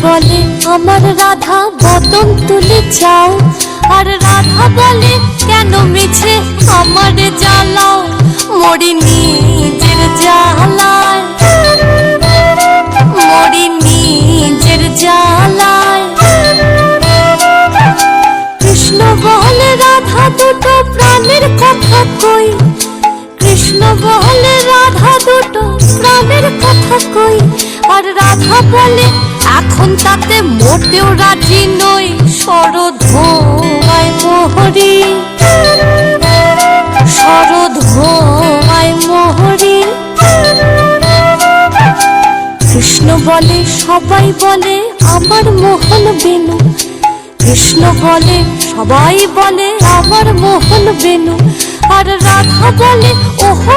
বলে আমার রাধা বদন তুলে যাও, আর রাধা বলে কেন মিছে আমার জ্বালাও, মরি নিজের জ্বালায়, মরি নিজের জ্বালায়। কৃষ্ণ বলে রাধা দুটো প্রাণের কথা কই, কৃষ্ণ বলে রাধা দুটো প্রাণের কথা কই, আর রাধা বলে এখন তাতে মোটেও রাজি নই, শরধোয়ায় মোহরি, শরধোয়ায় মোহরি। কৃষ্ণ বলে সবাই বলে আমার মোহন বেনু, কৃষ্ণ বলে সবাই বলে আমার মোহন বেনু, আর রাধা বলে ওহো